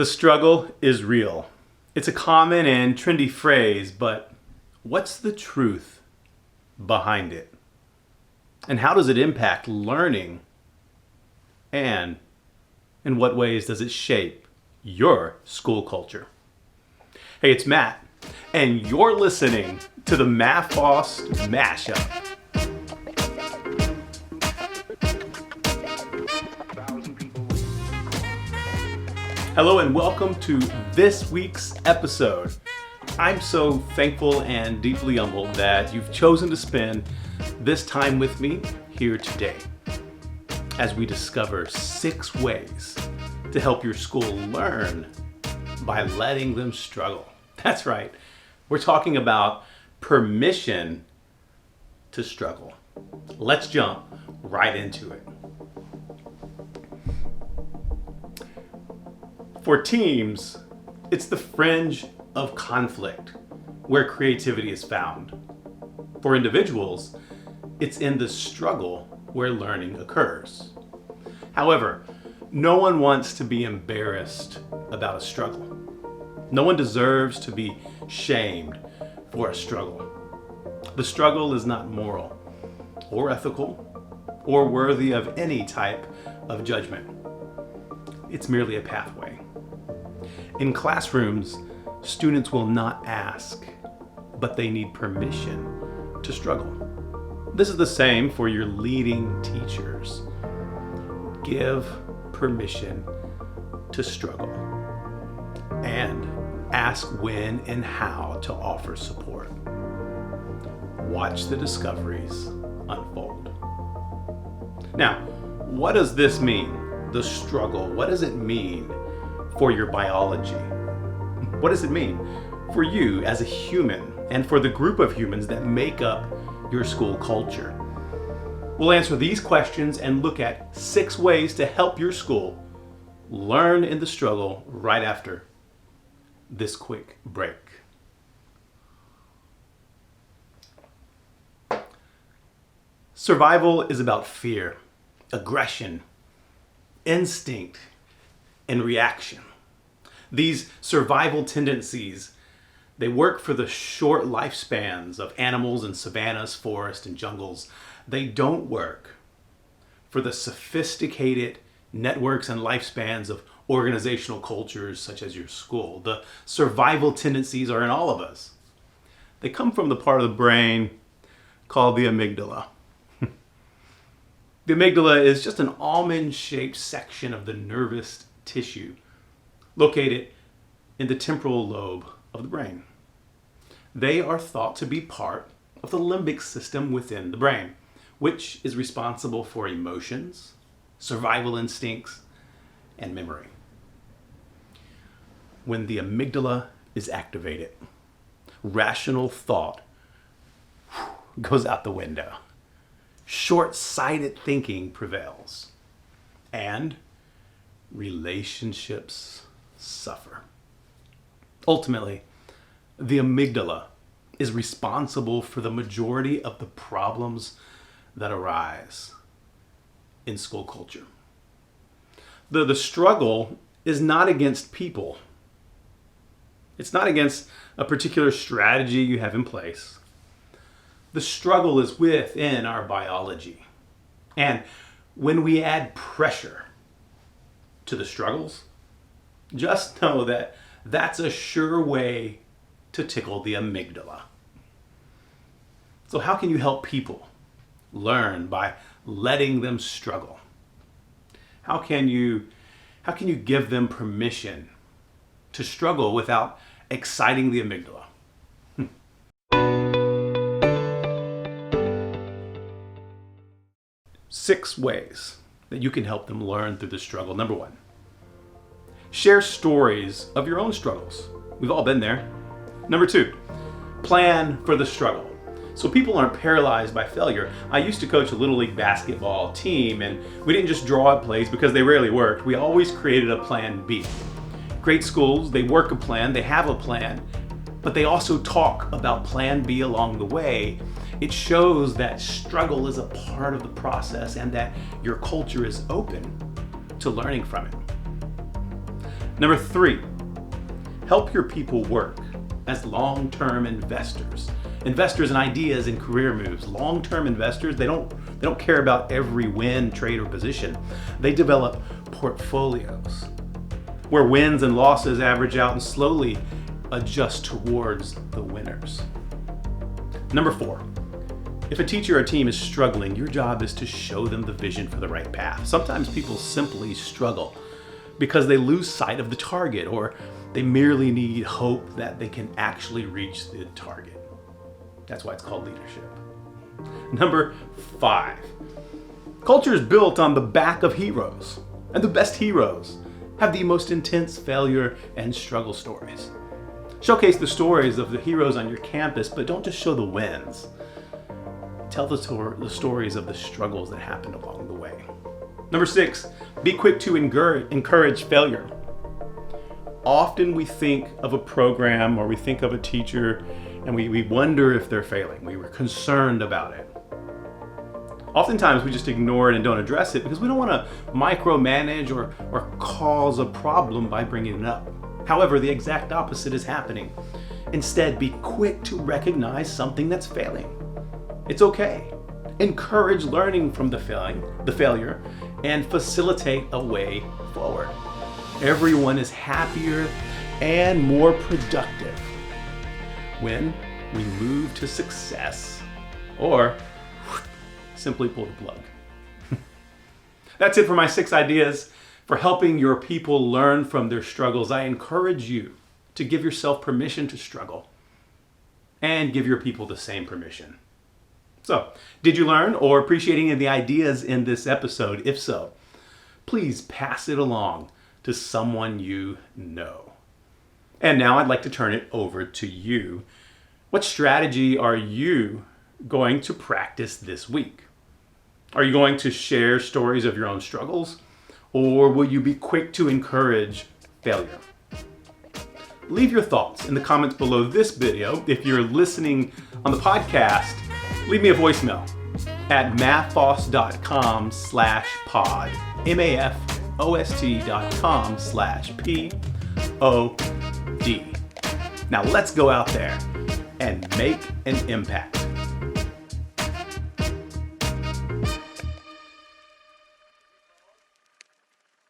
The struggle is real. It's a common and trendy phrase, but what's the truth behind it? And how does it impact learning? And in what ways does it shape your school culture? Hey, it's Matt, and you're listening to the Mafost Mashup. Hello and welcome to this week's episode. I'm so thankful and deeply humbled that you've chosen to spend this time with me here today as we discover 6 ways to help your school learn by letting them struggle. That's right. We're talking about permission to struggle. Let's jump right into it. For teams, it's the fringe of conflict where creativity is found. For individuals, it's in the struggle where learning occurs. However, no one wants to be embarrassed about a struggle. No one deserves to be shamed for a struggle. The struggle is not moral or ethical or worthy of any type of judgment. It's merely a pathway. In classrooms, students will not ask, but they need permission to struggle. This is the same for your leading teachers. Give permission to struggle and ask when and how to offer support. Watch the discoveries unfold. Now, what does this mean? The struggle, what does it mean for your biology? What does it mean for you as a human and for the group of humans that make up your school culture? We'll answer these questions and look at 6 ways to help your school learn in the struggle right after this quick break. Survival is about fear, aggression, instinct, and reaction. These survival tendencies, they work for the short lifespans of animals in savannas, forests, and jungles. They don't work for the sophisticated networks and lifespans of organizational cultures such as your school. The survival tendencies are in all of us. They come from the part of the brain called the amygdala. The amygdala is just an almond-shaped section of the nervous tissue located in the temporal lobe of the brain. They are thought to be part of the limbic system within the brain, which is responsible for emotions, survival instincts, and memory. When the amygdala is activated, rational thought goes out the window. Short-sighted thinking prevails, and relationships suffer. Ultimately, the amygdala is responsible for the majority of the problems that arise in school culture. The struggle is not against people. It's not against a particular strategy you have in place. The struggle is within our biology. And when we add pressure to the struggles, just know that that's a sure way to tickle the amygdala. So how can you help people learn by letting them struggle? How can you give them permission to struggle without exciting the amygdala? 6 ways that you can help them learn through the struggle. Number 1, share stories of your own struggles. We've all been there. Number 2, plan for the struggle so people aren't paralyzed by failure. I used to coach a Little League basketball team, and we didn't just draw up plays because they rarely worked. We always created a plan B. Great schools, they work a plan, they have a plan, but they also talk about plan B along the way. It shows that struggle is a part of the process and that your culture is open to learning from it. Number 3, help your people work as long-term investors. Investors in ideas and career moves. Long-term investors, they don't care about every win, trade, or position. They develop portfolios where wins and losses average out and slowly adjust towards the winners. Number 4, if a teacher or team is struggling, your job is to show them the vision for the right path. Sometimes people simply struggle because they lose sight of the target, or they merely need hope that they can actually reach the target. That's why it's called leadership. Number 5, culture is built on the back of heroes, and the best heroes have the most intense failure and struggle stories. Showcase the stories of the heroes on your campus, but don't just show the wins. Tell the stories of the struggles that happened along the way. Number 6, be quick to encourage failure. Often we think of a program or we think of a teacher and we wonder if they're failing. We were concerned about it. Oftentimes we just ignore it and don't address it because we don't want to micromanage or cause a problem by bringing it up. However, the exact opposite is happening. Instead, be quick to recognize something that's failing. It's okay. Encourage learning from the failure, and facilitate a way forward. Everyone is happier and more productive when we move to success or simply pull the plug. That's it for my 6 ideas for helping your people learn from their struggles. I encourage you to give yourself permission to struggle and give your people the same permission. So, did you learn or appreciate any of the ideas in this episode? If so, please pass it along to someone you know. And now I'd like to turn it over to you. What strategy are you going to practice this week? Are you going to share stories of your own struggles, or will you be quick to encourage failure? Leave your thoughts in the comments below this video. If you're listening on the podcast, leave me a voicemail at mafost.com/pod, mafost.com/pod. Now let's go out there and make an impact.